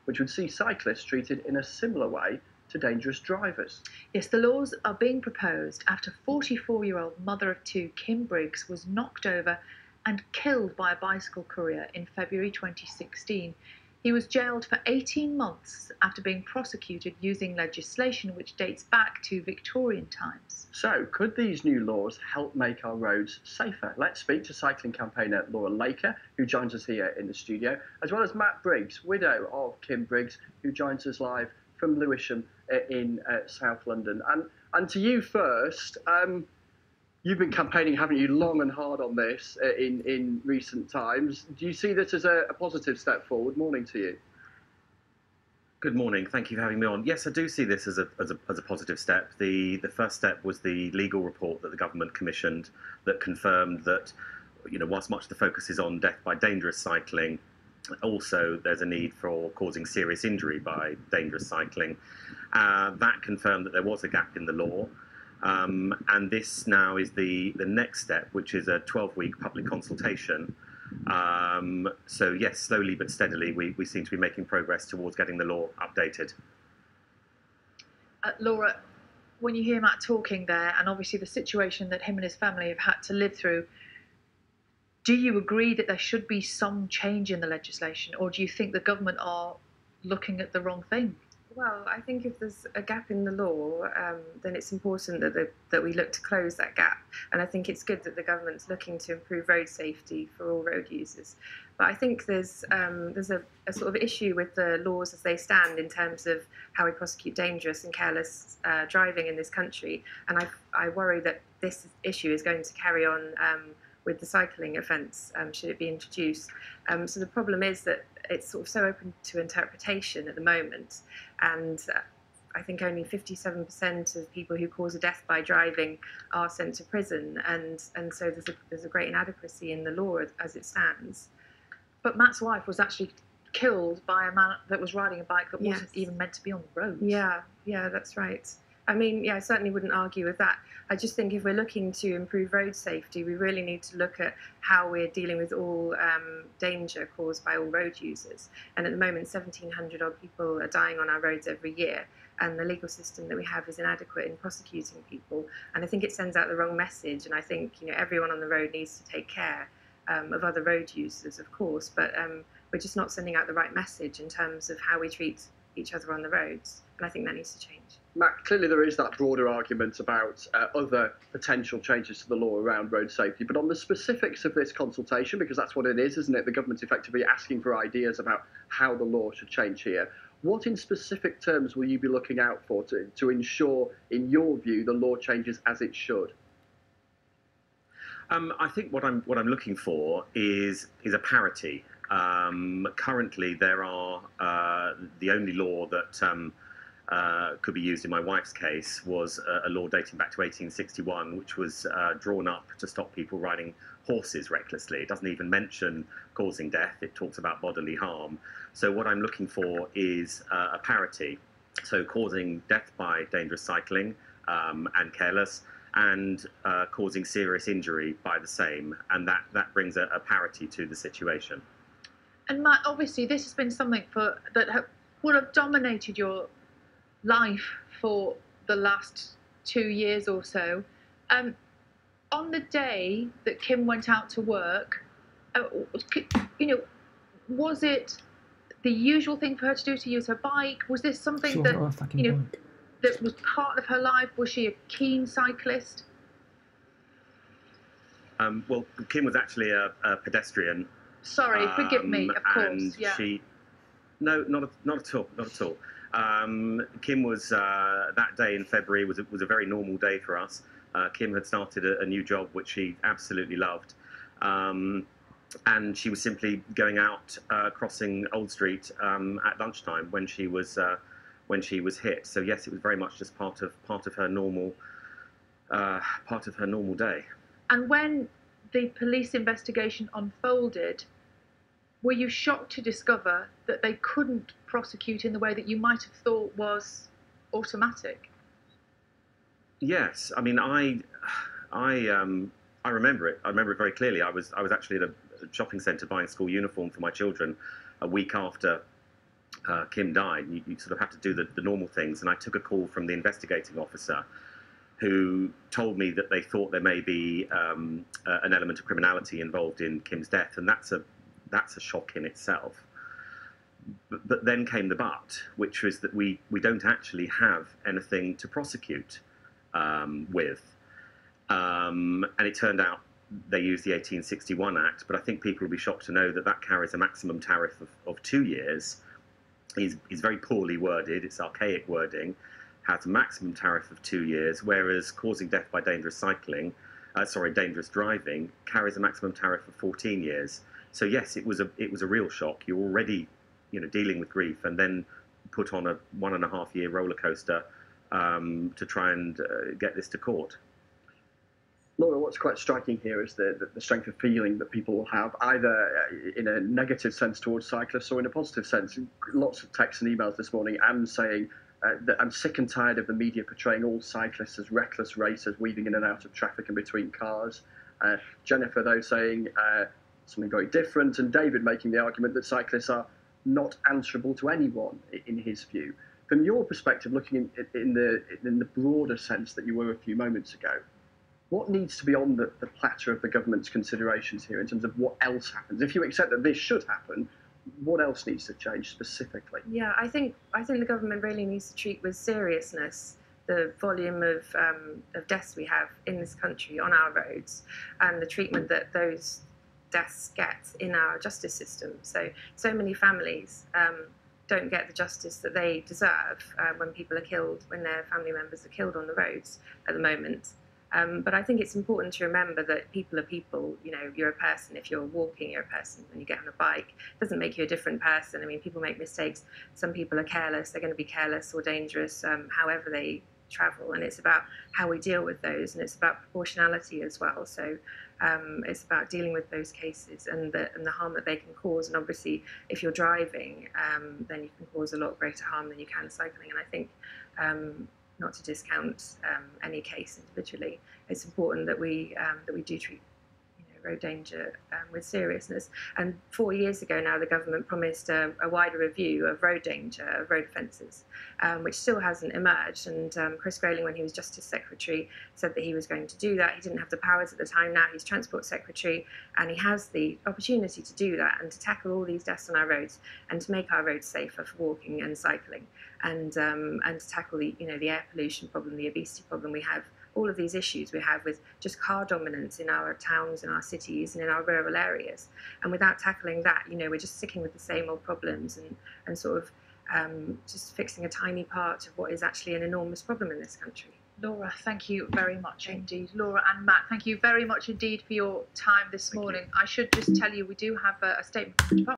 which would see cyclists treated in a similar way to dangerous drivers. Yes, the laws are being proposed after 44-year-old mother of two, Kim Briggs, was knocked over and killed by a bicycle courier in February 2016. He was jailed for 18 months after being prosecuted using legislation which dates back to Victorian times. So, could these new laws help make our roads safer? Let's speak to cycling campaigner Laura Laker, who joins us here in the studio, as well as Matt Briggs, widow of Kim Briggs, who joins us live from Lewisham in South London. And to you first, you've been campaigning, haven't you, long and hard on this in recent times. Do you see this as a positive step forward? Morning to you. Good morning. Thank you for having me on. Yes, I do see this as a positive step. The first step was the legal report that the government commissioned that confirmed that, whilst much of the focus is on death by dangerous cycling, also there's a need for causing serious injury by dangerous cycling. That confirmed that there was a gap in the law. And this now is the next step, which is a 12-week public consultation. So yes, slowly but steadily, we seem to be making progress towards getting the law updated. Laura, when you hear Matt talking there, and obviously the situation that him and his family have had to live through, do you agree that there should be some change in the legislation, or do you think the government are looking at the wrong thing? Well, I think if there's a gap in the law, then it's important that we look to close that gap. And I think it's good that the government's looking to improve road safety for all road users. But I think there's a sort of issue with the laws as they stand in terms of how we prosecute dangerous and careless driving in this country. And I worry that this issue is going to carry on with the cycling offence, should it be introduced. So the problem is that it's sort of so open to interpretation at the moment, and I think only 57% of people who cause a death by driving are sent to prison, and so there's a great inadequacy in the law as it stands. But Matt's wife was actually killed by a man that was riding a bike that wasn't even meant to be on the road. Yeah, that's right. I mean, yeah, I certainly wouldn't argue with that. I just think if we're looking to improve road safety, we really need to look at how we're dealing with all danger caused by all road users. And at the moment, 1,700 odd people are dying on our roads every year, and the legal system that we have is inadequate in prosecuting people. And I think it sends out the wrong message. And I think everyone on the road needs to take care of other road users, of course, but we're just not sending out the right message in terms of how we treat each other on the roads. And I think that needs to change. Matt, clearly there is that broader argument about other potential changes to the law around road safety, but on the specifics of this consultation, because that's what it is, isn't it? The government's effectively asking for ideas about how the law should change here. What in specific terms will you be looking out for to ensure, in your view, the law changes as it should? I think what I'm looking for is a parity. Currently, there are the only law that could be used in my wife's case was a law dating back to 1861, which was drawn up to stop people riding horses recklessly. It doesn't even mention causing death. It talks about bodily harm. So what I'm looking for is a parity. So causing death by dangerous cycling and careless, and causing serious injury by the same. And that brings a parity to the situation. And Matt, obviously this has been something that would have dominated your life for the last 2 years or so. On the day that Kim went out to work, was it the usual thing for her to do, to use her bike? Was this something that that was part of her life? Was she a keen cyclist? Well, Kim was actually a pedestrian. Sorry, forgive me. Of course, and yeah. No, not at all. Kim was that day in February was a very normal day for us. Kim had started a new job which she absolutely loved, and she was simply going out crossing Old Street at lunchtime when she was hit. So yes, it was very much just part of her normal day. And when the police investigation unfolded, were you shocked to discover that they couldn't prosecute in the way that you might have thought was automatic? Yes, I mean, I remember it. I remember it very clearly. I was actually at a shopping centre buying school uniform for my children a week after Kim died, you sort of have to do the normal things. And I took a call from the investigating officer who told me that they thought there may be an element of criminality involved in Kim's death, and that's a shock in itself. But then came the but, which was that we don't actually have anything to prosecute with. And it turned out they used the 1861 Act, but I think people will be shocked to know that that carries a maximum tariff of 2 years. Is very poorly worded, it's archaic wording, has a maximum tariff of 2 years, whereas causing death by dangerous dangerous driving carries a maximum tariff of 14 years. So yes, it was a real shock. You're already, dealing with grief, and then put on a 1.5 year roller coaster to try and get this to court. Laura, what's quite striking here is the strength of feeling that people will have, either in a negative sense towards cyclists or in a positive sense. Lots of texts and emails this morning, Anne saying that I'm sick and tired of the media portraying all cyclists as reckless racers weaving in and out of traffic and between cars. Jennifer, though, saying something very different, and David making the argument that cyclists are not answerable to anyone, in his view. From your perspective, looking in the broader sense that you were a few moments ago, what needs to be on the platter of the government's considerations here in terms of what else happens? If you accept that this should happen, what else needs to change specifically? Yeah, I think the government really needs to treat with seriousness the volume of deaths we have in this country on our roads, and the treatment that those deaths get in our justice system. So many families don't get the justice that they deserve when people are killed, when their family members are killed on the roads at the moment. But I think it's important to remember that people are people. You're a person. If you're walking, you're a person. When you get on a bike, it doesn't make you a different person. I mean, people make mistakes. Some people are careless. They're going to be careless or dangerous however they travel. And it's about how we deal with those. And it's about proportionality as well. So it's about dealing with those cases and the harm that they can cause. And obviously, if you're driving, then you can cause a lot greater harm than you can cycling. And I think not to discount any case individually, it's important that we do treat road danger with seriousness. And 4 years ago now, the government promised a wider review of road danger, of road offences, which still hasn't emerged. And Chris Grayling, when he was Justice Secretary, said that he was going to do that. He didn't have the powers at the time. Now he's Transport Secretary, and he has the opportunity to do that and to tackle all these deaths on our roads and to make our roads safer for walking and cycling, and to tackle the air pollution problem, the obesity problem we have. All of these issues we have with just car dominance in our towns, in our cities, and in our rural areas. And without tackling that, we're just sticking with the same old problems and sort of just fixing a tiny part of what is actually an enormous problem in this country. Laura, thank you very much indeed. Laura and Matt, thank you very much indeed for your time this morning. I should just tell you, we do have a statement from the Department